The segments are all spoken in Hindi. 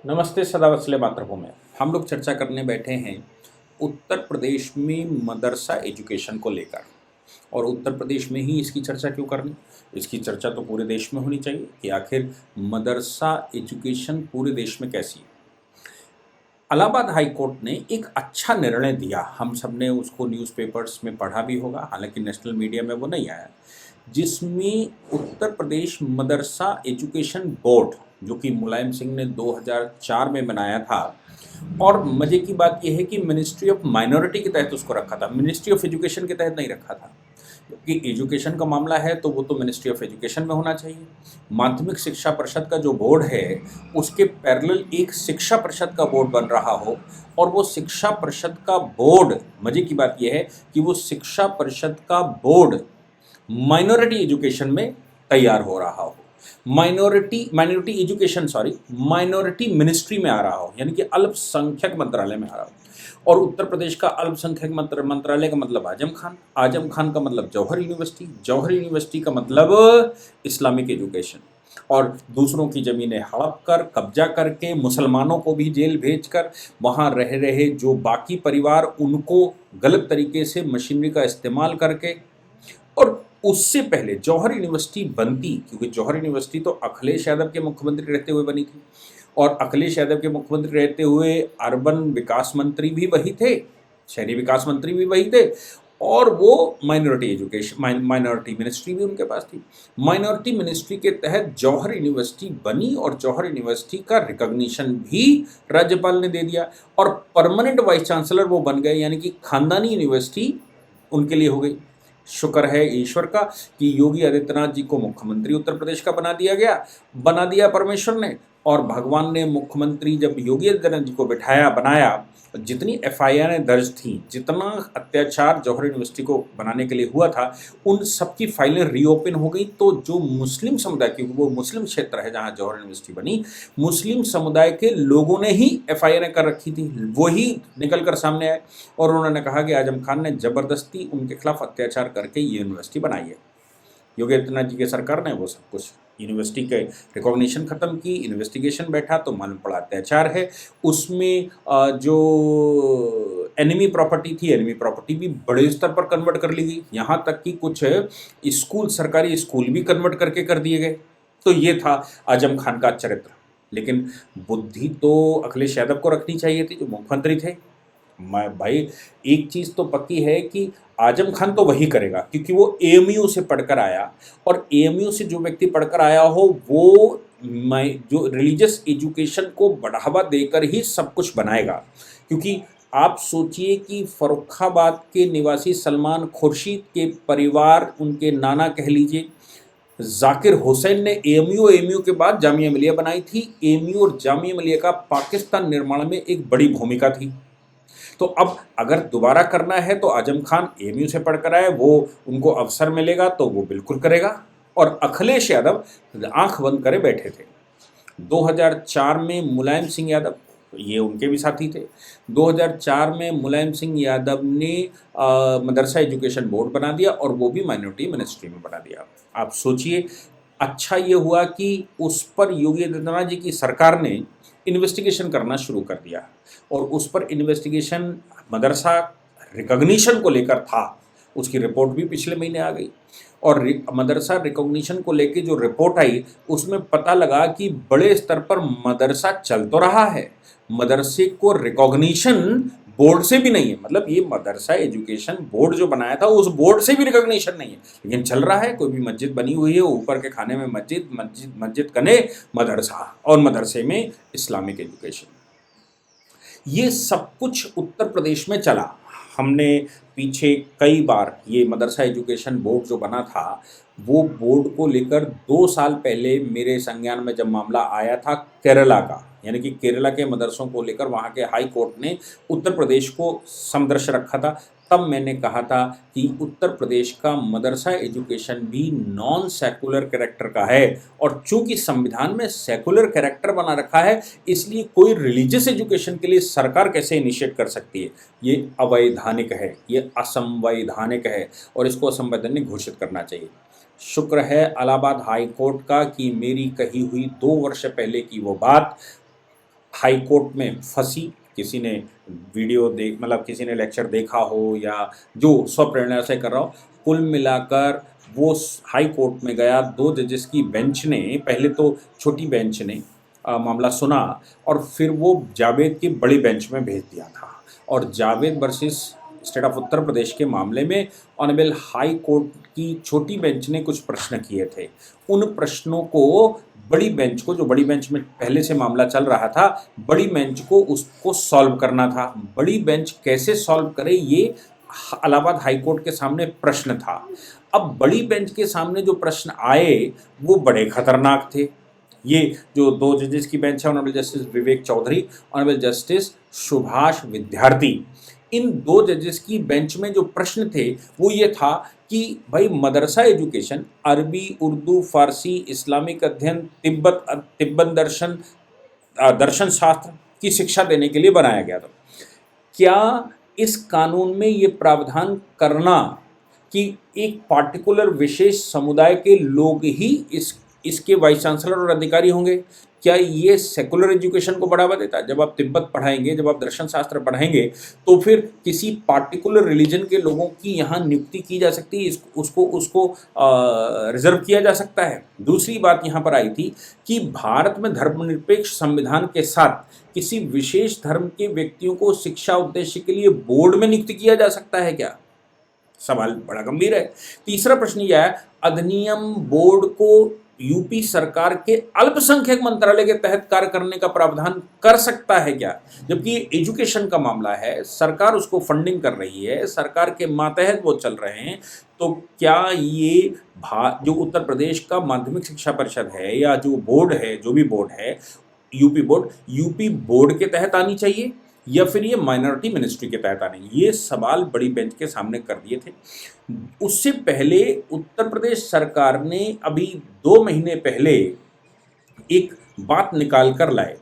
नमस्ते सदावत्सले मातृभूमि। हम लोग चर्चा करने बैठे हैं उत्तर प्रदेश में मदरसा एजुकेशन को लेकर। और उत्तर प्रदेश में ही इसकी चर्चा क्यों करनी? इसकी चर्चा तो पूरे देश में होनी चाहिए कि आखिर मदरसा एजुकेशन पूरे देश में कैसी है। इलाहाबाद हाई कोर्ट ने एक अच्छा निर्णय दिया, हम सब ने उसको न्यूज़पेपर्स में पढ़ा भी होगा, हालांकि नेशनल मीडिया में वो नहीं आया, जिसमें उत्तर प्रदेश मदरसा एजुकेशन बोर्ड, जो कि मुलायम सिंह ने 2004 में बनाया था, और मज़े की बात यह है कि मिनिस्ट्री ऑफ माइनॉरिटी के तहत उसको रखा था, मिनिस्ट्री ऑफ एजुकेशन के तहत नहीं रखा था, क्योंकि एजुकेशन का मामला है तो वो तो मिनिस्ट्री ऑफ एजुकेशन में होना चाहिए। माध्यमिक शिक्षा परिषद का जो बोर्ड है उसके पैरेलल एक शिक्षा परिषद का बोर्ड बन रहा हो, और वो शिक्षा परिषद का बोर्ड, मज़े की बात यह है कि वो शिक्षा परिषद का बोर्ड माइनॉरिटी एजुकेशन में तैयार हो रहा हो, माइनॉरिटी एजुकेशन माइनॉरिटी मिनिस्ट्री में आ रहा हो, यानी कि अल्पसंख्यक मंत्रालय में आ रहा हो। और उत्तर प्रदेश का अल्पसंख्यक मंत्रालय का मतलब आजम खान का मतलब जौहर यूनिवर्सिटी का मतलब इस्लामिक एजुकेशन, और दूसरों की ज़मीनें हड़प कर कब्जा करके मुसलमानों को भी जेल भेजकर वहाँ रह रहे जो बाकी परिवार, उनको गलत तरीके से मशीनरी का इस्तेमाल करके। और उससे पहले जौहर यूनिवर्सिटी बनती, क्योंकि जौहर यूनिवर्सिटी तो अखिलेश यादव के मुख्यमंत्री रहते हुए बनी थी, और अखिलेश यादव के मुख्यमंत्री रहते हुए अर्बन विकास मंत्री भी वही थे, शहरी विकास मंत्री भी वही थे, और वो माइनॉरिटी मिनिस्ट्री भी उनके पास थी। माइनॉरिटी मिनिस्ट्री के तहत जौहर यूनिवर्सिटी बनी, और जौहर यूनिवर्सिटी का रिकॉग्निशन भी राज्यपाल ने दे दिया, और परमानेंट वाइस चांसलर वो बन गए, यानी कि खानदानी यूनिवर्सिटी उनके लिए हो गई। शुक्र है ईश्वर का कि योगी आदित्यनाथ जी को मुख्यमंत्री उत्तर प्रदेश का बना दिया परमेश्वर ने, और भगवान ने मुख्यमंत्री जब योगी आदित्यनाथ जी को बनाया, जितनी एफआईआर दर्ज थी, जितना अत्याचार जौहर यूनिवर्सिटी को बनाने के लिए हुआ था, उन सब की फाइलें रीओपन हो गई। तो जो मुस्लिम समुदाय, क्योंकि वो मुस्लिम क्षेत्र है जहाँ जौहर यूनिवर्सिटी बनी, मुस्लिम समुदाय के लोगों ने ही एफआईआर कर रखी थी, वही निकल कर सामने आए, और उन्होंने कहा कि आजम खान ने ज़बरदस्ती उनके खिलाफ अत्याचार करके ये यूनिवर्सिटी बनाई है। योगी आदित्यनाथ जी की सरकार ने वो सब कुछ यूनिवर्सिटी के रिकॉग्निशन ख़त्म की, इन्वेस्टिगेशन बैठा तो मालूम पड़ा अत्याचार है। उसमें जो एनिमी प्रॉपर्टी थी, एनिमी प्रॉपर्टी भी बड़े स्तर पर कन्वर्ट कर ली गई, यहाँ तक कि कुछ स्कूल, सरकारी स्कूल भी कन्वर्ट करके कर दिए गए। तो ये था आजम खान का चरित्र। लेकिन बुद्धि तो अखिलेश यादव को रखनी चाहिए थी, जो मुख्यमंत्री थे। मैं भाई, एक चीज़ तो पक्की है कि आजम खान तो वही करेगा, क्योंकि वो एएमयू से पढ़कर आया, और एएमयू से जो व्यक्ति पढ़कर आया हो वो जो रिलीजियस एजुकेशन को बढ़ावा देकर ही सब कुछ बनाएगा। क्योंकि आप सोचिए कि फर्रुखाबाद के निवासी सलमान खुर्शीद के परिवार, उनके नाना कह लीजिए, जाकिर हुसैन ने एएमयू के बाद जामिया मिलिया बनाई थी। एएमयू और जामिया मिलिया का पाकिस्तान निर्माण में एक बड़ी भूमिका थी। तो अब अगर दोबारा करना है तो आजम खान एएमयू से पढ़कर आए, वो उनको अवसर मिलेगा तो वो बिल्कुल करेगा। और अखिलेश यादव आंख बंद करे बैठे थे। 2004 में मुलायम सिंह यादव, ये उनके भी साथी थे, 2004 में मुलायम सिंह यादव ने मदरसा एजुकेशन बोर्ड बना दिया, और वो भी माइनॉरिटी मिनिस्ट्री में बना दिया। आप सोचिए, अच्छा ये हुआ कि उस पर योगी आदित्यनाथ जी की सरकार ने इन्वेस्टिगेशन करना शुरू कर दिया, और उस पर इन्वेस्टिगेशन मदरसा रिकॉग्निशन को लेकर था। उसकी रिपोर्ट भी पिछले महीने आ गई, और मदरसा रिकॉग्निशन को लेकर जो रिपोर्ट आई उसमें पता लगा कि बड़े स्तर पर मदरसा चल तो रहा है, मदरसे को रिकॉग्निशन बोर्ड से भी नहीं है, मतलब ये मदरसा एजुकेशन बोर्ड जो बनाया था उस बोर्ड से भी रिकॉग्निशन नहीं है, लेकिन चल रहा है। कोई भी मस्जिद बनी हुई है, ऊपर के खाने में मस्जिद कने मदरसा, और मदरसे में इस्लामिक एजुकेशन। ये सब कुछ उत्तर प्रदेश में चला। हमने पीछे कई बार ये मदरसा एजुकेशन बोर्ड जो बना था, वो बोर्ड को लेकर 2 साल पहले मेरे संज्ञान में जब मामला आया था केरला का, यानी कि केरला के मदरसों को लेकर वहाँ के हाई कोर्ट ने उत्तर प्रदेश को समदर्श रखा था, तब मैंने कहा था कि उत्तर प्रदेश का मदरसा एजुकेशन भी नॉन सेकुलर कैरेक्टर का है, और चूंकि संविधान में सेकुलर कैरेक्टर बना रखा है, इसलिए कोई रिलीजियस एजुकेशन के लिए सरकार कैसे इनिशिएट कर सकती है। ये अवैधानिक है, ये असंवैधानिक है, और इसको असंवैधानिक घोषित करना चाहिए। शुक्र है इलाहाबाद हाई कोर्ट का कि मेरी कही हुई 2 वर्ष पहले की वो बात हाई कोर्ट में फंसी, किसी ने वीडियो देख मतलब किसी ने लेक्चर देखा हो या जो स्वप्रेरणा से कर रहा हो, कुल मिलाकर वो हाई कोर्ट में गया, 2 जजेस की बेंच ने, पहले तो छोटी बेंच ने मामला सुना और फिर वो जावेद की बड़ी बेंच में भेज दिया था। और Javed versus state of Uttar Pradesh के मामले में ऑनरेबल हाई कोर्ट की छोटी बेंच ने कुछ प्रश्न किए थे। उन प्रश्नों को बड़ी बेंच को, जो बड़ी बेंच में पहले से मामला चल रहा था, बड़ी बेंच को उसको सॉल्व करना था। बड़ी बेंच कैसे सॉल्व करे, ये इलाहाबाद हाई कोर्ट के सामने प्रश्न था। अब बड़ी बेंच के सामने जो प्रश्न आए वो बड़े खतरनाक थे। ये जो 2 जजेस की बेंच है, ऑनरेबल जस्टिस विवेक चौधरी, ऑनरेबल जस्टिस सुभाष विद्यार्थी, इन 2 जजेस की बेंच में जो प्रश्न थे वो ये था कि भाई मदरसा एजुकेशन अरबी, उर्दू, फारसी, इस्लामिक अध्ययन, तिब्बत दर्शन शास्त्र की शिक्षा देने के लिए बनाया गया था। क्या इस कानून में ये प्रावधान करना कि एक पार्टिकुलर विशेष समुदाय के लोग ही इसके वाइस चांसलर और अधिकारी होंगे, क्या ये सेकुलर एजुकेशन को बढ़ावा देता है? जब आप तिब्बत पढ़ाएंगे, जब आप दर्शन शास्त्र पढ़ाएंगे, तो फिर किसी पार्टिकुलर रिलीजन के लोगों की यहाँ नियुक्ति की जा सकती है, उसको रिजर्व किया जा सकता है। दूसरी बात यहाँ पर आई थी कि भारत में धर्मनिरपेक्ष संविधान के साथ किसी विशेष धर्म के व्यक्तियों को शिक्षा उद्देश्य के लिए बोर्ड में नियुक्त किया जा सकता है क्या? सवाल बड़ा गंभीर है। तीसरा प्रश्न यह है, अधिनियम बोर्ड को यूपी सरकार के अल्पसंख्यक मंत्रालय के तहत कार्य करने का प्रावधान कर सकता है क्या? जबकि ये एजुकेशन का मामला है, सरकार उसको फंडिंग कर रही है, सरकार के मातहत वो चल रहे हैं, तो क्या ये जो उत्तर प्रदेश का माध्यमिक शिक्षा परिषद है या जो बोर्ड है, जो भी बोर्ड है, यूपी बोर्ड के तहत आनी चाहिए या फिर ये माइनॉरिटी मिनिस्ट्री के तहत आने? ये सवाल बड़ी बेंच के सामने कर दिए थे। उससे पहले उत्तर प्रदेश सरकार ने अभी 2 महीने पहले एक बात निकाल कर लाए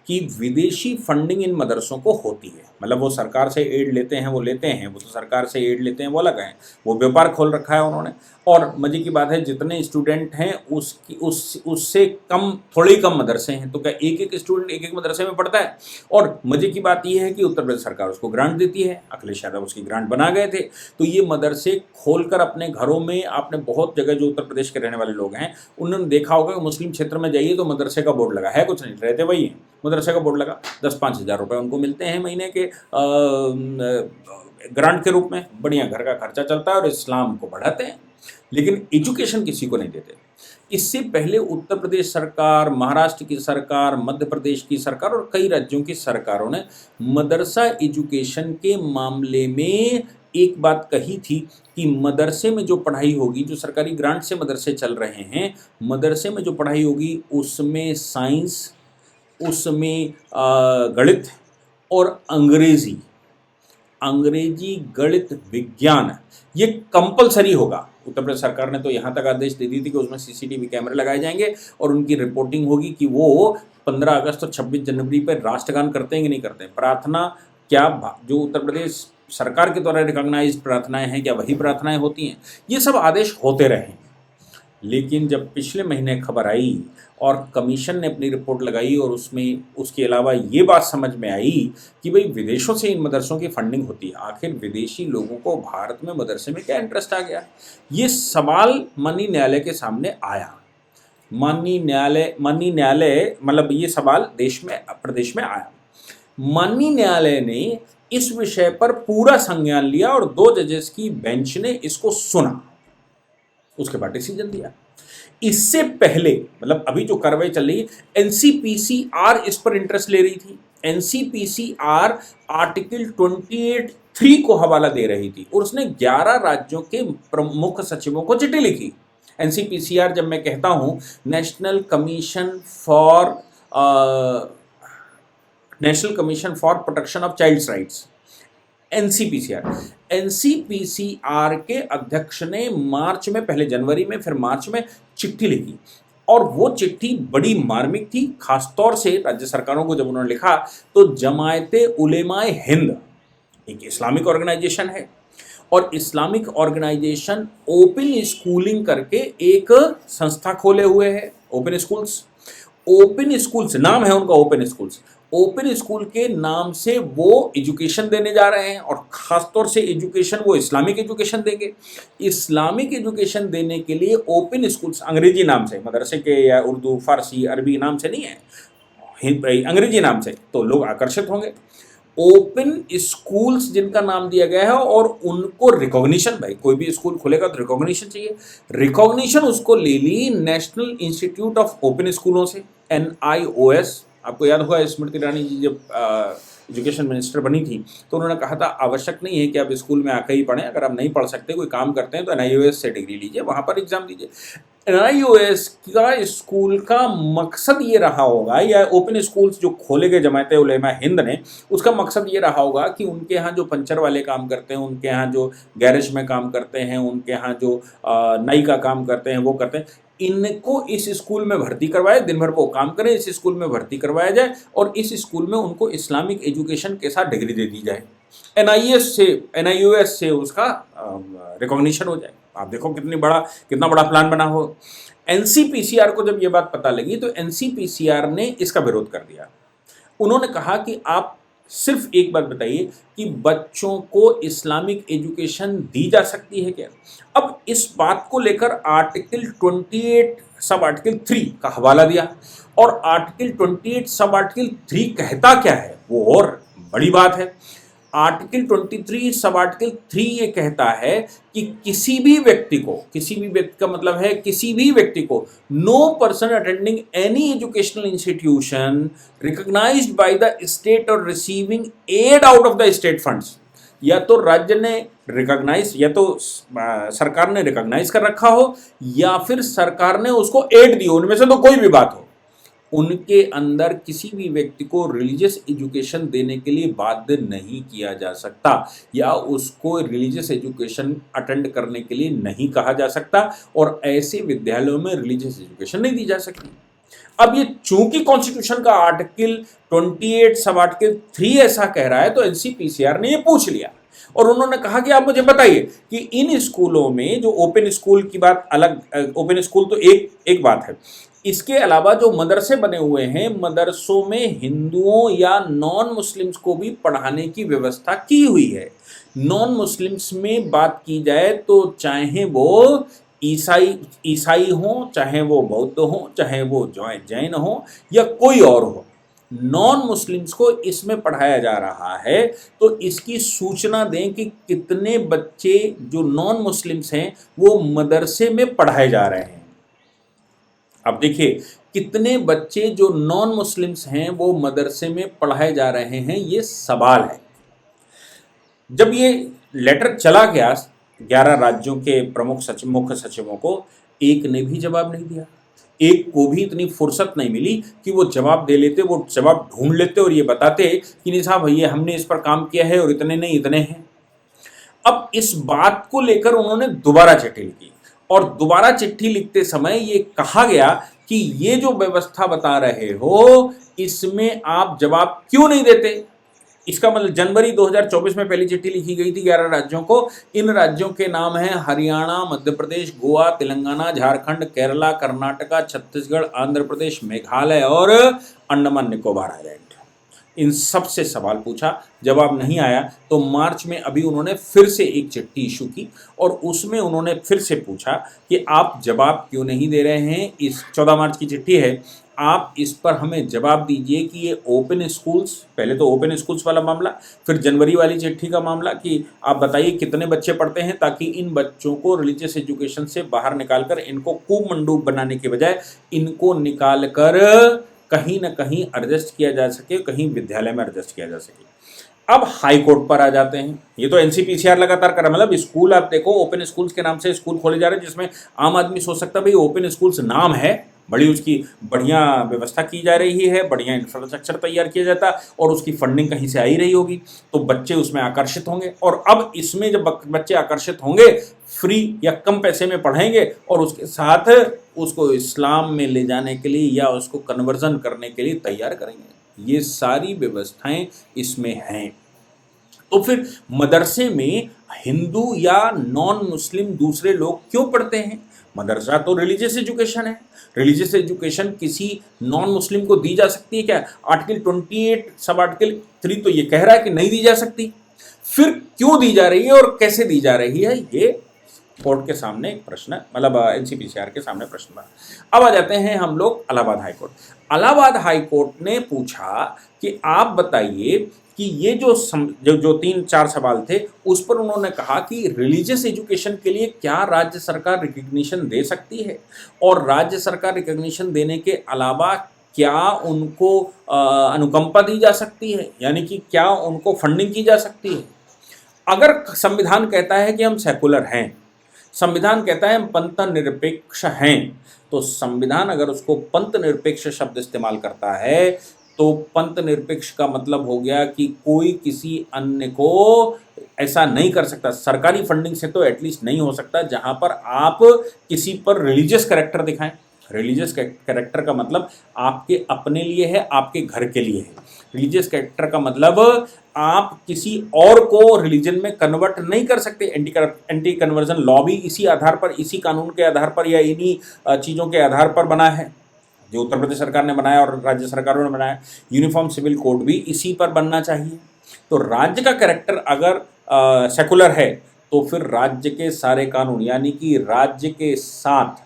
कि विदेशी फंडिंग इन मदरसों को होती है। मतलब वो सरकार से एड लेते हैं, वो तो सरकार से एड लेते हैं, वो अलग हैं, वो व्यापार खोल रखा है उन्होंने। और मजे की बात है, जितने स्टूडेंट हैं उससे कम, थोड़े ही कम मदरसे हैं, तो क्या एक स्टूडेंट एक मदरसे में पढ़ता है? और मजे की बात यह है कि उत्तर प्रदेश सरकार उसको ग्रांट देती है। अखिलेश यादव उसकी ग्रांट बना गए थे। तो ये मदरसे खोलकर अपने घरों में, आपने बहुत जगह जो उत्तर प्रदेश के रहने वाले लोग हैं उन्होंने देखा होगा कि मुस्लिम क्षेत्र में जाइए तो मदरसे का बोर्ड लगा है, कुछ नहीं, रहते वही हैं, मदरसे का बोर्ड लगा, 10-5 हज़ार रुपये उनको मिलते हैं महीने के ग्रांट के रूप में। बढ़िया घर का खर्चा चलता है और इस्लाम को बढ़ाते हैं, लेकिन एजुकेशन किसी को नहीं देते। इससे पहले उत्तर प्रदेश सरकार, महाराष्ट्र की सरकार, मध्य प्रदेश की सरकार और कई राज्यों की सरकारों ने मदरसा एजुकेशन के मामले में एक बात कही थी कि मदरसे में जो पढ़ाई होगी, जो सरकारी ग्रांट से मदरसे चल रहे हैं, मदरसे में जो पढ़ाई होगी उसमें साइंस, उसमें गणित और अंग्रेजी, गणित, विज्ञान, ये कंपलसरी होगा। उत्तर प्रदेश सरकार ने तो यहाँ तक आदेश दे दी थी कि उसमें सीसीटीवी कैमरे लगाए जाएंगे और उनकी रिपोर्टिंग होगी कि वो 15 अगस्त और 26 जनवरी पर राष्ट्रगान करते हैं कि नहीं करते हैं। प्रार्थना, क्या जो उत्तर प्रदेश सरकार के द्वारा रिकॉग्नाइज्ड प्रार्थनाएं हैं, क्या वही प्रार्थनाएं होती हैं? ये सब आदेश होते रहे। लेकिन जब पिछले महीने खबर आई और कमीशन ने अपनी रिपोर्ट लगाई और उसमें उसके अलावा ये बात समझ में आई कि भाई विदेशों से इन मदरसों की फंडिंग होती है, आखिर विदेशी लोगों को भारत में मदरसे में क्या इंटरेस्ट आ गया? ये सवाल माननीय न्यायालय के सामने आया। माननीय न्यायालय मतलब ये सवाल प्रदेश में आया। माननीय न्यायालय ने इस विषय पर पूरा संज्ञान लिया और 2 जजेस की बेंच ने इसको सुना, उसके बाद डिसीजन दिया। इससे पहले मतलब अभी जो कार्रवाई चल रही है, एनसीपीसीआर इस पर इंटरेस्ट ले रही थी। एनसीपीसीआर आर्टिकल 28(3) को हवाला दे रही थी और उसने 11 राज्यों के प्रमुख सचिवों को चिट्ठी लिखी। एनसीपीसीआर जब मैं कहता हूं, National Commission for Protection of Childs Rights, NCPCR के अध्यक्ष ने मार्च में, पहले जनवरी में फिर मार्च में चिट्ठी लिखी और वो चिट्ठी बड़ी मार्मिक थी। खासतौर से राज्य सरकारों को जब उन्होंने लिखा तो जमायते उलेमाए हिंद एक इस्लामिक ऑर्गेनाइजेशन है और इस्लामिक ऑर्गेनाइजेशन ओपन स्कूलिंग करके एक संस्था खोले हुए है, ओपन स्कूल्स नाम है उनका, ओपन स्कूल्स। ओपन स्कूल के नाम से वो एजुकेशन देने जा रहे हैं और ख़ासतौर से एजुकेशन वो इस्लामिक एजुकेशन देंगे। इस्लामिक एजुकेशन देने के लिए ओपन स्कूल्स अंग्रेजी नाम से, मदरसे के या उर्दू फ़ारसी अरबी नाम से नहीं है, अंग्रेजी नाम से, तो लोग आकर्षित होंगे। ओपन स्कूल्स जिनका नाम दिया गया है और उनको रिकॉग्निशन, भाई कोई भी स्कूल खुलेगा तो रिकॉग्निशन चाहिए, रिकॉग्निशन उसको ले ली नेशनल इंस्टीट्यूट ऑफ ओपन स्कूलों से, NIOS। आपको याद होगा स्मृति ईरानी जी जब एजुकेशन मिनिस्टर बनी थी तो उन्होंने कहा था आवश्यक नहीं है कि आप स्कूल में आकर ही पढ़ें, अगर आप नहीं पढ़ सकते कोई काम करते हैं तो NIOS से डिग्री लीजिए, वहाँ पर एग्जाम दीजिए। NIOS का स्कूल का मकसद ये रहा होगा, या ओपन स्कूल्स जो खोले गए जमायत उलेमा हिंद ने, उसका मकसद ये रहा होगा कि उनके यहाँ जो पंचर वाले काम करते हैं, उनके यहाँ जो गैरेज में काम करते हैं, उनके यहाँ जो नाई का काम करते हैं वो करते हैं, इनको इस स्कूल में भर्ती करवाए, दिन भर वो काम करें, इस स्कूल में भर्ती करवाया जाए और इस स्कूल में उनको इस्लामिक एजुकेशन के साथ डिग्री दे दी जाए, NIOS से उसका रिकॉग्निशन हो जाए। आप देखो कितना बड़ा प्लान बना हो। NCPCR को जब ये बात पता लगी तो NCPCR ने इसका विरोध कर दिया। उन्होंने कहा कि आप सिर्फ एक बात बताइए कि बच्चों को इस्लामिक एजुकेशन दी जा सकती है क्या। अब इस बात को लेकर आर्टिकल 28 सब आर्टिकल 3 का हवाला दिया, और आर्टिकल 28 सब आर्टिकल 3 कहता क्या है वो और बड़ी बात है। आर्टिकल 23 सब आर्टिकल 3 ये कहता है कि किसी भी व्यक्ति का मतलब है किसी भी व्यक्ति को, no person attending any educational institution recognised by the state और receiving aid out of the state funds, या तो राज्य ने रिकॉग्नाइज, या तो सरकार ने रिकॉग्नाइज कर रखा हो, या फिर सरकार ने उसको एड दी हो, उनमें से तो कोई भी बात हो, उनके अंदर किसी भी व्यक्ति को रिलीजियस एजुकेशन देने के लिए बाध्य नहीं किया जा सकता, या उसको रिलीजियस एजुकेशन अटेंड करने के लिए नहीं कहा जा सकता, और ऐसे विद्यालयों में रिलीजियस एजुकेशन नहीं दी जा सकती। अब ये चूंकि कॉन्स्टिट्यूशन का आर्टिकल 28 सब आर्टिकल 3 ऐसा कह रहा है तो NCPCR ने ये पूछ लिया और उन्होंने कहा कि आप मुझे बताइए कि इन स्कूलों में जो ओपन स्कूल की बात अलग, ओपन स्कूल तो एक बात है, इसके अलावा जो मदरसे बने हुए हैं, मदरसों में हिंदुओं या नॉन मुस्लिम्स को भी पढ़ाने की व्यवस्था की हुई है। नॉन मुस्लिम्स में बात की जाए तो चाहे वो ईसाई हो, चाहे वो बौद्ध हो, चाहे वो जैन हो या कोई और हो, नॉन मुस्लिम्स को इसमें पढ़ाया जा रहा है। तो इसकी सूचना दें कि कितने बच्चे जो नॉन मुस्लिम्स हैं वो मदरसे में पढ़ाए जा रहे हैं। अब देखिए कितने बच्चे जो नॉन मुस्लिम्स हैं वो मदरसे में पढ़ाए जा रहे हैं, ये सवाल है। जब ये लेटर चला गया 11 राज्यों के मुख्य सचिवों को, एक ने भी जवाब नहीं दिया। एक को भी इतनी फुर्सत नहीं मिली कि वो जवाब दे लेते, वो जवाब ढूंढ लेते और ये बताते कि नहीं साहब भैया हमने इस पर काम किया है और इतने नहीं इतने हैं। अब इस बात को लेकर उन्होंने दोबारा चिट्ठी लिखी और दोबारा चिट्ठी लिखते समय ये कहा गया कि ये जो व्यवस्था बता रहे हो इसमें आप जवाब क्यों नहीं देते। इसका मतलब जनवरी 2024 में पहली चिट्ठी लिखी गई थी 11 राज्यों को। इन राज्यों के नाम हैं हरियाणा, मध्य प्रदेश, गोवा, तेलंगाना, झारखंड, केरला, कर्नाटका, छत्तीसगढ़, आंध्र प्रदेश, मेघालय और अंडमान निकोबार आइलैंड। इन सब से सवाल पूछा, जवाब नहीं आया तो मार्च में अभी उन्होंने फिर से एक चिट्ठी इशू की और उसमें उन्होंने फिर से पूछा कि आप जवाब क्यों नहीं दे रहे हैं। इस 14 मार्च की चिट्ठी है, आप इस पर हमें जवाब दीजिए कि ये ओपन स्कूल्स, पहले तो ओपन स्कूल्स वाला मामला, फिर जनवरी वाली चिट्ठी का मामला कि आप बताइए कितने बच्चे पढ़ते हैं, ताकि इन बच्चों को रिलीजियस एजुकेशन से बाहर निकालकर इनको कूपमंडूब बनाने के बजाय इनको निकाल कर कहीं ना कहीं एडजस्ट किया जा सके, कहीं विद्यालय में एडजस्ट किया जा सके। अब हाई कोर्ट पर आ जाते हैं। ये तो NCPCR लगातार कर रहा है, मतलब स्कूल आप देखो ओपन स्कूल्स के नाम से स्कूल खोले जा रहे हैं जिसमें आम आदमी सोच सकता है भाई ओपन स्कूल्स नाम है, बड़ी उसकी बढ़िया व्यवस्था की जा रही है, बढ़िया इंफ्रास्ट्रक्चर तैयार किया जाता और उसकी फंडिंग कहीं से आ ही रही होगी तो बच्चे उसमें आकर्षित होंगे। और अब इसमें जब बच्चे आकर्षित होंगे फ्री या कम पैसे में पढ़ेंगे और उसके साथ उसको इस्लाम में ले जाने के लिए या उसको कन्वर्जन करने के लिए तैयार करेंगे। ये सारी व्यवस्थाएं इसमें हैं। तो फिर मदरसे में हिंदू या नॉन मुस्लिम दूसरे लोग क्यों पढ़ते हैं? मदरसा तो रिलीजियस एजुकेशन है। रिलीजियस एजुकेशन किसी नॉन मुस्लिम को दी जा सकती है क्या? आर्टिकल 28 सब आर्टिकल 3 तो ये कह रहा है कि नहीं दी जा सकती। फिर क्यों दी जा रही है और कैसे दी जा रही है, ये कोर्ट के सामने एक प्रश्न, मतलब एनसीपीसीआर के सामने प्रश्न बना। अब आ जाते हैं हम लोग Allahabad high court. Allahabad high Court ने पूछा कि आप बताइए कि ये जो 3-4 सवाल थे, उस पर उन्होंने कहा कि रिलीजियस एजुकेशन के लिए क्या राज्य सरकार रिकग्निशन दे सकती है, और राज्य सरकार रिकग्निशन देने के अलावा क्या उनको अनुकंपा दी जा सकती है, यानी कि क्या उनको फंडिंग की जा सकती है। अगर संविधान कहता है कि हम सेकुलर हैं, संविधान कहता है हम पंथ निरपेक्ष हैं, तो संविधान अगर उसको पंथ निरपेक्ष शब्द इस्तेमाल करता है तो पंथ निरपेक्ष का मतलब हो गया कि कोई किसी अन्य को ऐसा नहीं कर सकता, सरकारी फंडिंग से तो एटलीस्ट नहीं हो सकता जहां पर आप किसी पर रिलीजियस कैरेक्टर दिखाएं। रिलीजियस कैरेक्टर का मतलब आपके अपने लिए है, आपके घर के लिए है। रिलीजियस कैरेक्टर का मतलब आप किसी और को रिलीजन में कन्वर्ट नहीं कर सकते। एंटी कन्वर्जन लॉ भी इसी आधार पर, इसी कानून के आधार पर या इन्हीं चीज़ों के आधार पर बना है जो उत्तर प्रदेश सरकार ने बनाया और राज्य सरकारों ने बनाया। यूनिफॉर्म सिविल कोड भी इसी पर बनना चाहिए। तो राज्य का कैरेक्टर अगर सेकुलर है तो फिर राज्य के सारे कानून, यानी कि राज्य के साथ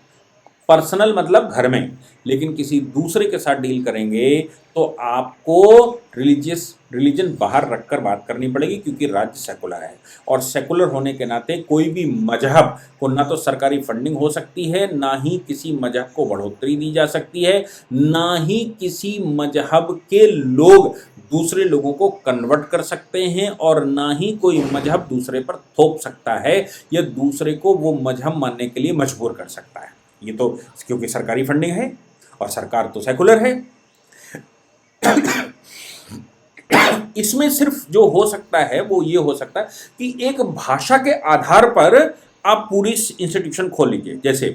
पर्सनल मतलब घर में, लेकिन किसी दूसरे के साथ डील करेंगे तो आपको रिलीजन बाहर रखकर बात करनी पड़ेगी, क्योंकि राज्य सेकुलर है। और सेकुलर होने के नाते कोई भी मजहब को ना तो सरकारी फंडिंग हो सकती है, ना ही किसी मजहब को बढ़ोतरी दी जा सकती है, ना ही किसी मजहब के लोग दूसरे लोगों को कन्वर्ट कर सकते हैं, और ना ही कोई मजहब दूसरे पर थोप सकता है या दूसरे को वो मजहब मानने के लिए मजबूर कर सकता है। ये तो क्योंकि सरकारी फंडिंग है और सरकार तो सेकुलर है। इसमें सिर्फ जो हो सकता है वो ये हो सकता है कि एक भाषा के आधार पर आप पूरी इंस्टीट्यूशन खोल लीजिए। जैसे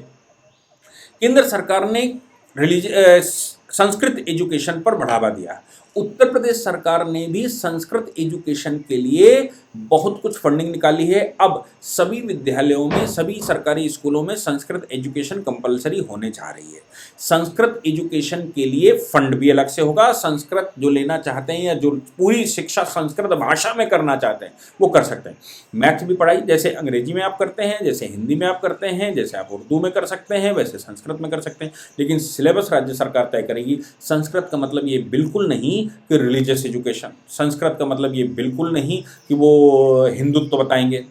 केंद्र सरकार ने संस्कृत एजुकेशन पर बढ़ावा दिया, उत्तर प्रदेश सरकार ने भी संस्कृत एजुकेशन के लिए बहुत कुछ फंडिंग निकाली है। अब सभी विद्यालयों में, सभी सरकारी स्कूलों में संस्कृत एजुकेशन कंपलसरी होने जा रही है। संस्कृत एजुकेशन के लिए फंड भी अलग से होगा। संस्कृत जो लेना चाहते हैं या जो पूरी शिक्षा संस्कृत भाषा में करना चाहते हैं वो कर सकते हैं। मैथ भी पढ़ाई जैसे अंग्रेजी में आप करते हैं, जैसे हिंदी में आप करते हैं, जैसे आप उर्दू में कर सकते हैं, वैसे संस्कृत में कर सकते हैं, लेकिन सिलेबस राज्य सरकार तय करेगी। संस्कृत का मतलब ये बिल्कुल नहीं कि रिलीजियस एजुकेशन, संस्कृत का मतलब ये बिल्कुल नहीं कि वो हिंदुत्व बताएंगे,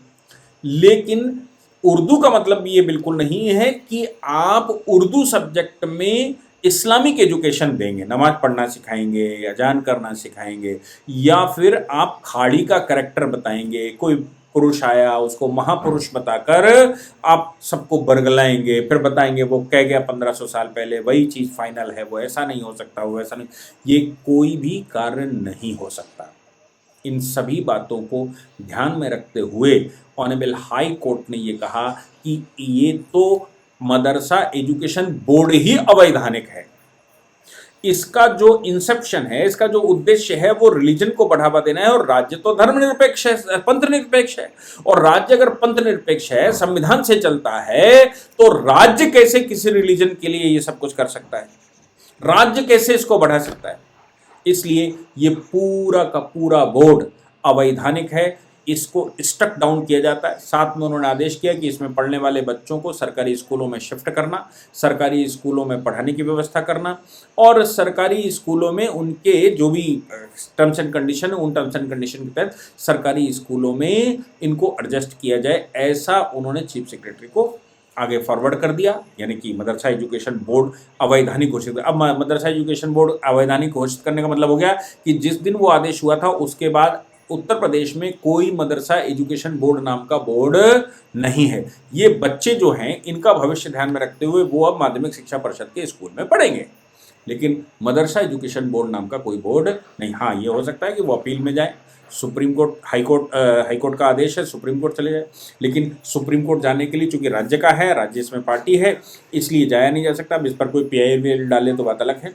लेकिन उर्दू का मतलब ये बिल्कुल नहीं है कि आप उर्दू सब्जेक्ट में इस्लामिक एजुकेशन देंगे, नमाज पढ़ना सिखाएंगे, अजान करना सिखाएंगे, या फिर आप खाड़ी का कैरेक्टर बताएंगे, कोई पुरुष आया उसको महापुरुष बताकर आप सबको बरगलाएंगे, फिर बताएंगे वो कह गया 1500 साल पहले, वही चीज़ फाइनल है, वो ऐसा नहीं हो सकता, वो ऐसा नहीं, ये कोई भी कारण नहीं हो सकता। इन सभी बातों को ध्यान में रखते हुए ऑनरेबल हाई कोर्ट ने ये कहा कि ये तो मदरसा एजुकेशन बोर्ड ही अवैधानिक है। इसका जो इंसेप्शन है, इसका जो उद्देश्य है वो रिलीजन को बढ़ावा देना है, और राज्य तो धर्मनिरपेक्ष है, पंथ निरपेक्ष है। और राज्य अगर पंथ निरपेक्ष है, संविधान से चलता है, तो राज्य कैसे किसी रिलीजन के लिए ये सब कुछ कर सकता है? राज्य कैसे इसको बढ़ा सकता है? इसलिए ये पूरा का पूरा बोर्ड अवैधानिक है, इसको स्टक डाउन किया जाता है। साथ में उन्होंने आदेश किया कि इसमें पढ़ने वाले बच्चों को सरकारी स्कूलों में शिफ्ट करना, सरकारी स्कूलों में पढ़ाने की व्यवस्था करना, और सरकारी स्कूलों में उनके जो भी टर्म्स एंड कंडीशन है उन टर्म्स एंड कंडीशन के तहत सरकारी स्कूलों में इनको एडजस्ट किया जाए, ऐसा उन्होंने चीफ सेक्रेटरी को आगे फॉरवर्ड कर दिया। यानी कि मदरसा एजुकेशन बोर्ड अवैधानिक घोषित। अब मदरसा एजुकेशन बोर्ड अवैधानिक घोषित करने का मतलब हो गया कि जिस दिन वो आदेश हुआ था उसके बाद उत्तर प्रदेश में कोई मदरसा एजुकेशन बोर्ड नाम का बोर्ड नहीं है। ये बच्चे जो हैं इनका भविष्य ध्यान में रखते हुए वो अब माध्यमिक शिक्षा परिषद के स्कूल में पढ़ेंगे, लेकिन मदरसा एजुकेशन बोर्ड नाम का कोई बोर्ड नहीं। हाँ, ये हो सकता है कि वो अपील में जाए, सुप्रीम कोर्ट, हाई कोर्ट का आदेश है, सुप्रीम कोर्ट चले जाए, लेकिन सुप्रीम कोर्ट जाने के लिए चूंकि राज्य का है, राज्य इसमें पार्टी है, इसलिए जाया नहीं जा सकता। अब इस पर कोई PIL डाले तो बात अलग है।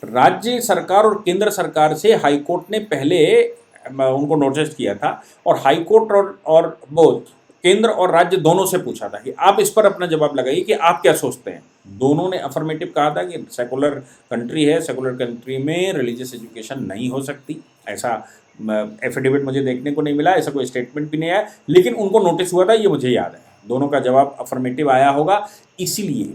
राज्य सरकार और केंद्र सरकार से हाई कोर्ट ने पहले उनको नोटिस किया था, और हाई कोर्ट और बोथ केंद्र और राज्य दोनों से पूछा था कि आप इस पर अपना जवाब लगाइए कि आप क्या सोचते हैं। दोनों ने अफर्मेटिव कहा था कि सेकुलर कंट्री है, सेकुलर कंट्री में रिलीजियस एजुकेशन नहीं हो सकती। ऐसा एफिडेविट मुझे देखने को नहीं मिला, ऐसा कोई स्टेटमेंट भी नहीं आया, लेकिन उनको नोटिस हुआ था, ये मुझे याद है। दोनों का जवाब अफर्मेटिव आया होगा, इसीलिए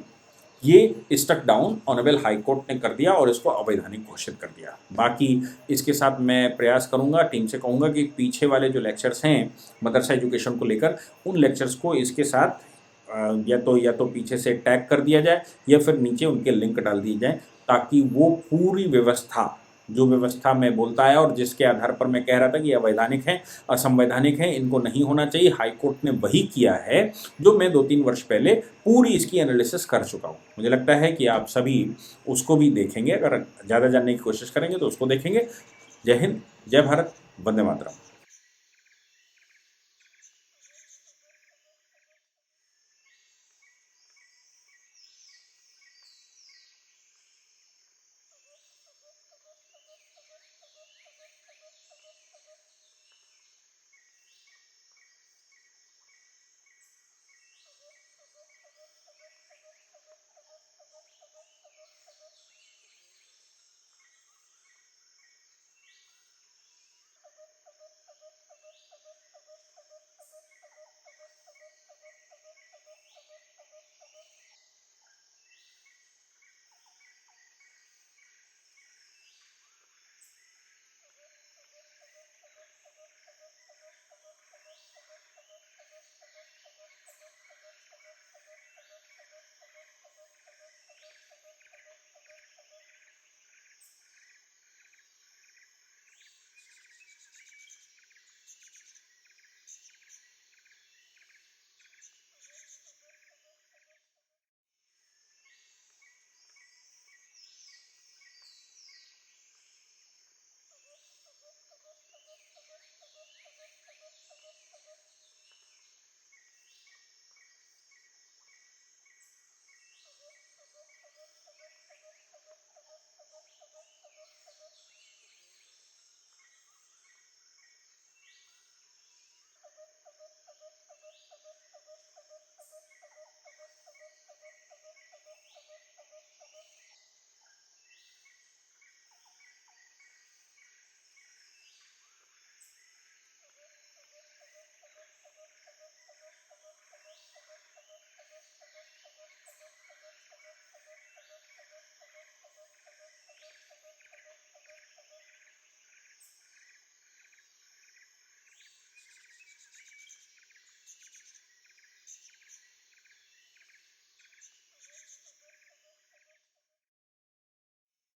ये stuck down honourable High Court ने कर दिया और इसको अवैधानिक घोषित कर दिया। बाकी इसके साथ मैं प्रयास करूंगा, टीम से कहूंगा कि पीछे वाले जो लेक्चर्स हैं मदरसा एजुकेशन को लेकर, उन लेक्चर्स को इसके साथ या तो पीछे से टैग कर दिया जाए या फिर नीचे उनके लिंक डाल दिए जाए, ताकि वो पूरी व्यवस्था, जो व्यवस्था मैं बोलता आया और जिसके आधार पर मैं कह रहा था कि अवैधानिक है, असंवैधानिक है, इनको नहीं होना चाहिए, हाई कोर्ट ने वही किया है जो मैं 2-3 वर्ष पहले पूरी इसकी एनालिसिस कर चुका हूँ। मुझे लगता है कि आप सभी उसको भी देखेंगे, अगर ज़्यादा जानने की कोशिश करेंगे तो उसको देखेंगे। जय हिंद, जय भारत, वंदे मातरम।